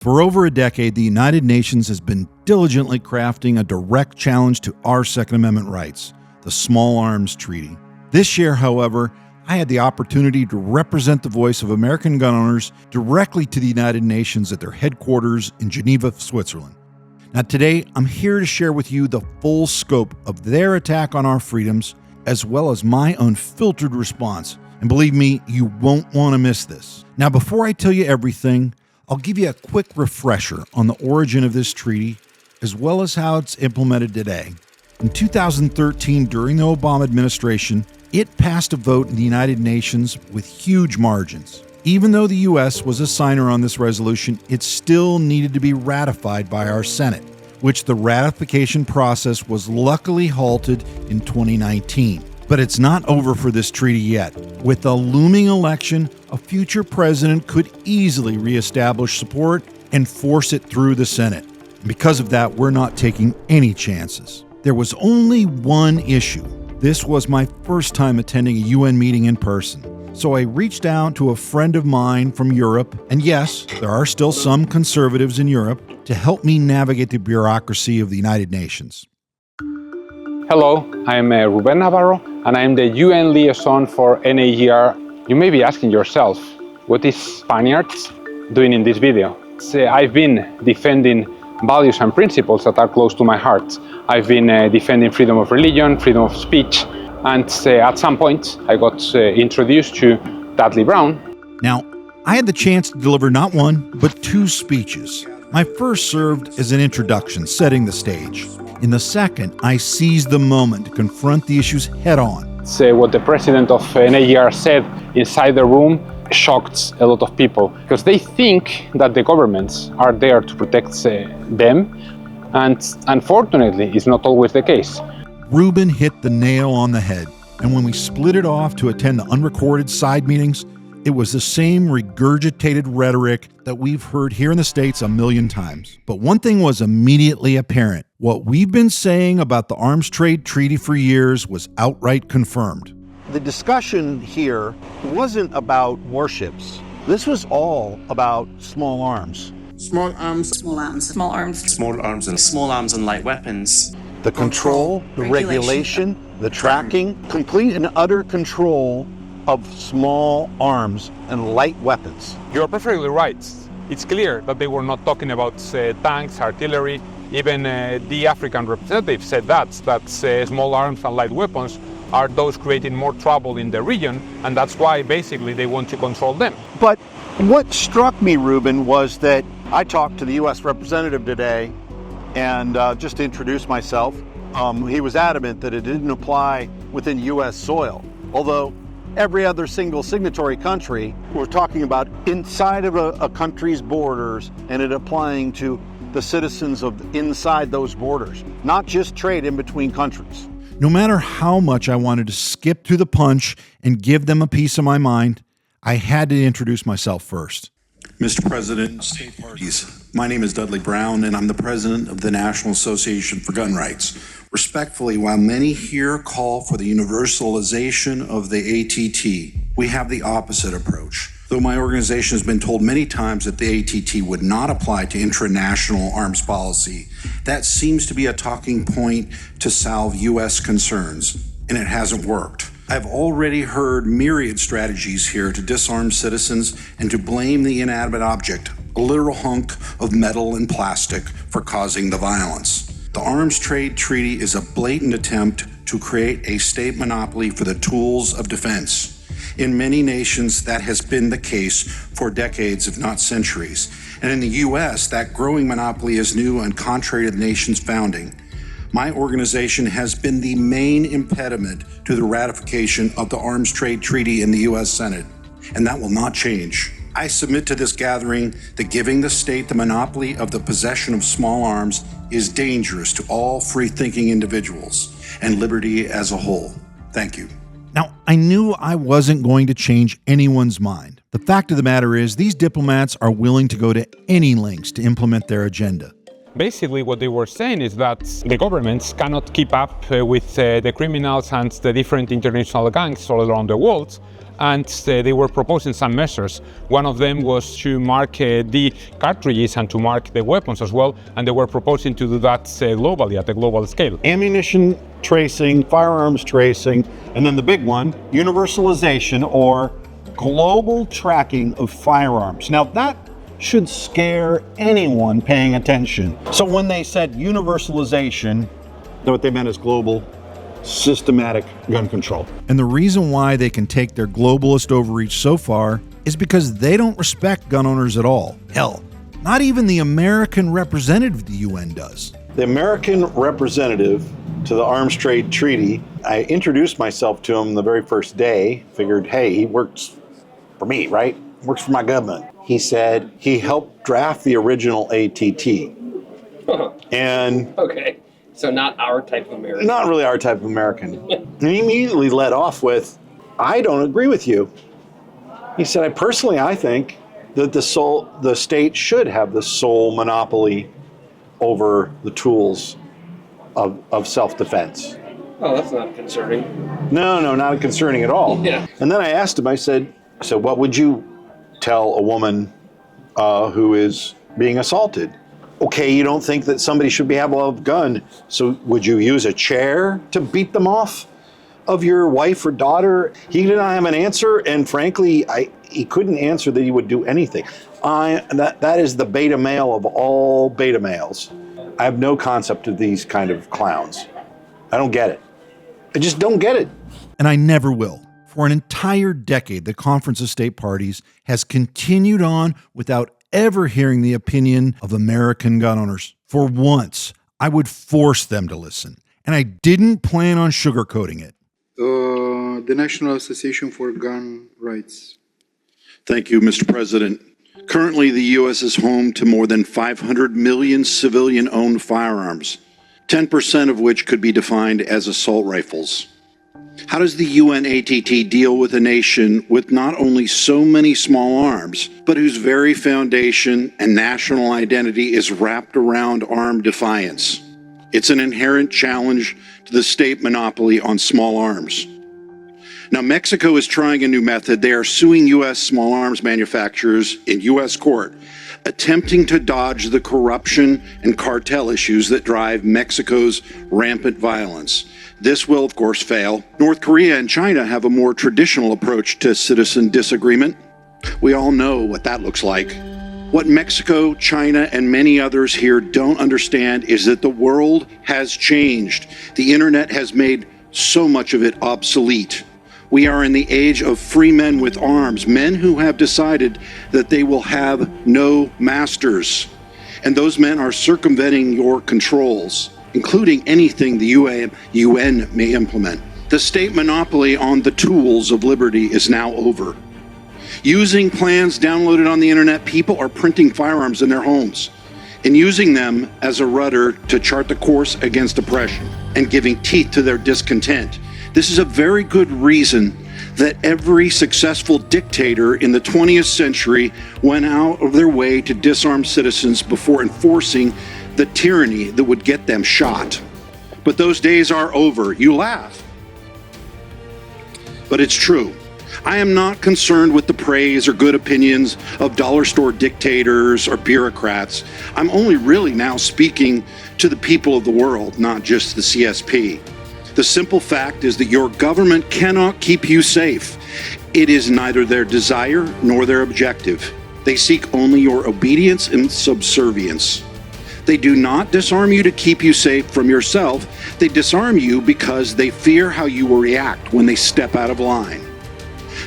For over a decade, the United Nations has been diligently crafting a direct challenge to our Second Amendment rights, the Small Arms Treaty. This year, however, I had the opportunity to represent the voice of American gun owners directly to the United Nations at their headquarters in Geneva, Switzerland. Now today, I'm here to share with you the full scope of their attack on our freedoms, as well as my unfiltered response. And believe me, you won't want to miss this. Now, before I tell you everything, I'll give you a quick refresher on the origin of this treaty, as well as how it's implemented today. In 2013, during the Obama administration, it passed a vote in the United Nations with huge margins. Even though the U.S. was a signer on this resolution, it still needed to be ratified by our Senate, which the ratification process was luckily halted in 2019. But it's not over for this treaty yet. With a looming election, a future president could easily reestablish support and force it through the Senate. And because of that, we're not taking any chances. There was only one issue. This was my first time attending a UN meeting in person. So I reached out to a friend of mine from Europe, and yes, there are still some conservatives in Europe, to help me navigate the bureaucracy of the United Nations. Hello, I'm Ruben Navarro, and I'm the UN Liaison for NAGR. You may be asking yourself, what is Spaniards doing in this video? I've been defending values and principles that are close to my heart. I've been defending freedom of religion, freedom of speech, and at some point I got introduced to Dudley Brown. Now, I had the chance to deliver not one, but two speeches. My first served as an introduction, setting the stage. In the second, I seized the moment to confront the issues head-on. What the president of NAGR said inside the room shocked a lot of people, because they think that the governments are there to protect them, and unfortunately, it's not always the case. Ruben hit the nail on the head, and when we split it off to attend the unrecorded side meetings, it was the same regurgitated rhetoric that we've heard here in the States a million times. But one thing was immediately apparent. What we've been saying about the Arms Trade Treaty for years was outright confirmed. The discussion here wasn't about warships. This was all about small arms. Small arms. Small arms. Small arms. Small arms and small arms and light weapons. The control, the regulation, the tracking, complete and utter control of small arms and light weapons. You're perfectly right. It's clear that they were not talking about tanks, artillery. Even the African representative said that small arms and light weapons are those creating more trouble in the region, and that's why basically they want to control them. But what struck me, Ruben, was that I talked to the U.S. representative today, and just to introduce myself, he was adamant that it didn't apply within U.S. soil, although every other single signatory country, we're talking about inside of a country's borders and it applying to the citizens of inside those borders, not just trade in between countries. No matter how much I wanted to skip to the punch and give them a piece of my mind, I had to introduce myself first. Mr. President, state parties, my name is Dudley Brown, and I'm the president of the National Association for Gun Rights. Respectfully, while many here call for the universalization of the ATT, we have the opposite approach. Though my organization has been told many times that the ATT would not apply to intranational arms policy, that seems to be a talking point to salve U.S. concerns, and it hasn't worked. I've already heard myriad strategies here to disarm citizens and to blame the inanimate object, a literal hunk of metal and plastic, for causing the violence. The Arms Trade Treaty is a blatant attempt to create a state monopoly for the tools of defense. In many nations, that has been the case for decades, if not centuries. And in the U.S., that growing monopoly is new and contrary to the nation's founding. My organization has been the main impediment to the ratification of the Arms Trade Treaty in the U.S. Senate, and that will not change. I submit to this gathering that giving the state the monopoly of the possession of small arms is dangerous to all free-thinking individuals and liberty as a whole. Thank you. Now, I knew I wasn't going to change anyone's mind. The fact of the matter is, these diplomats are willing to go to any lengths to implement their agenda. Basically, what they were saying is that the governments cannot keep up with the criminals and the different international gangs all around the world, and they were proposing some measures. One of them was to mark the cartridges and to mark the weapons as well, and they were proposing to do that globally, at a global scale. Ammunition tracing, firearms tracing, and then the big one, universalization or global tracking of firearms. Now that should scare anyone paying attention. So when they said universalization, what they meant is global systematic gun control. And the reason why they can take their globalist overreach so far is because they don't respect gun owners at all. Hell, not even the American representative of the UN does. The American representative to the Arms Trade Treaty, I introduced myself to him the very first day, figured, hey, he works for me, right? Works for my government. He said he helped draft the original ATT. And okay. So not our type of American. Not really our type of American. And he immediately led off with, I don't agree with you. He said, I think that the state should have the sole monopoly over the tools of self-defense. Oh, that's not concerning. No, not concerning at all. Yeah. And then I asked him, I said, what would you tell a woman who is being assaulted? Okay, you don't think that somebody should have a gun, so would you use a chair to beat them off of your wife or daughter? He did not have an answer, and frankly, he couldn't answer that he would do anything. That is the beta male of all beta males. I have no concept of these kind of clowns. I don't get it. I just don't get it. And I never will. For an entire decade, the Conference of State Parties has continued on without ever hearing the opinion of American gun owners. For once, I would force them to listen, and I didn't plan on sugarcoating it. The National Association for Gun Rights. Thank you, Mr. President. Currently, the U.S. is home to more than 500 million civilian-owned firearms, 10% of which could be defined as assault rifles. How does the UN ATT deal with a nation with not only so many small arms, but whose very foundation and national identity is wrapped around armed defiance? It's an inherent challenge to the state monopoly on small arms. Now, Mexico is trying a new method. They are suing U.S. small arms manufacturers in U.S. court, attempting to dodge the corruption and cartel issues that drive Mexico's rampant violence. This will, of course, fail. North Korea and China have a more traditional approach to citizen disagreement. We all know what that looks like. What Mexico, China, and many others here don't understand is that the world has changed. The internet has made so much of it obsolete. We are in the age of free men with arms, men who have decided that they will have no masters. And those men are circumventing your controls, including anything the UN may implement. The state monopoly on the tools of liberty is now over. Using plans downloaded on the internet, people are printing firearms in their homes and using them as a rudder to chart the course against oppression and giving teeth to their discontent. This is a very good reason that every successful dictator in the 20th century went out of their way to disarm citizens before enforcing the tyranny that would get them shot. But those days are over. You laugh. But it's true. I am not concerned with the praise or good opinions of dollar store dictators or bureaucrats. I'm only really now speaking to the people of the world, not just the CSP. The simple fact is that your government cannot keep you safe. It is neither their desire nor their objective. They seek only your obedience and subservience. They do not disarm you to keep you safe from yourself. They disarm you because they fear how you will react when they step out of line.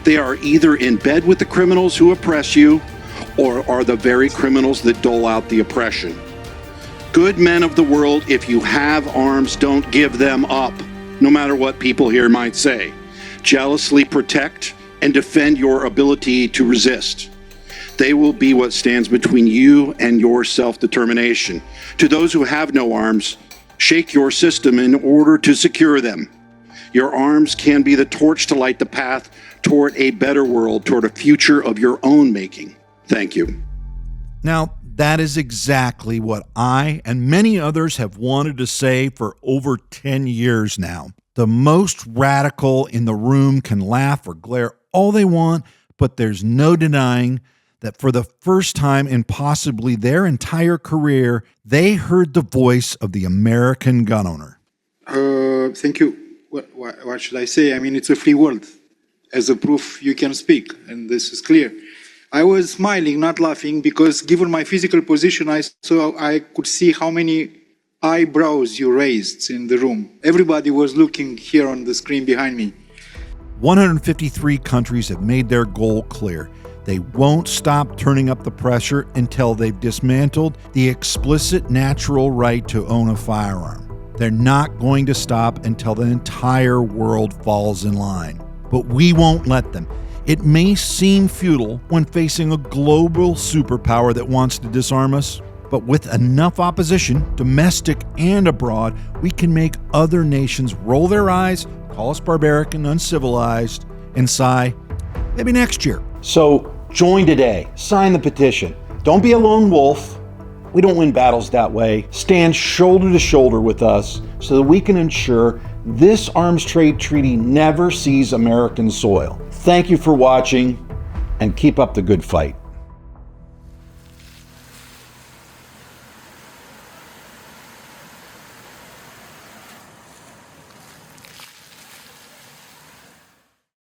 They are either in bed with the criminals who oppress you or are the very criminals that dole out the oppression. Good men of the world, if you have arms, don't give them up, no matter what people here might say. Jealously protect and defend your ability to resist. They will be what stands between you and your self-determination. To those who have no arms, shake your system in order to secure them. Your arms can be the torch to light the path toward a better world, toward a future of your own making. Thank you. Now, that is exactly what I and many others have wanted to say for over 10 years now. The most radical in the room can laugh or glare all they want, but there's no denying that for the first time in possibly their entire career, they heard the voice of the American gun owner. Thank you. What should I say? I mean, it's a free world. As a proof, you can speak, and this is clear. I was smiling, not laughing, because given my physical position, I could see how many eyebrows you raised in the room. Everybody was looking here on the screen behind me. 153 countries have made their goal clear. They won't stop turning up the pressure until they've dismantled the explicit natural right to own a firearm. They're not going to stop until the entire world falls in line. But we won't let them. It may seem futile when facing a global superpower that wants to disarm us, but with enough opposition, domestic and abroad, we can make other nations roll their eyes, call us barbaric and uncivilized, and sigh, maybe next year. So join today. Sign the petition. Don't be a lone wolf. We don't win battles that way. Stand shoulder to shoulder with us so that we can ensure this arms trade treaty never sees American soil. Thank you for watching, and keep up the good fight.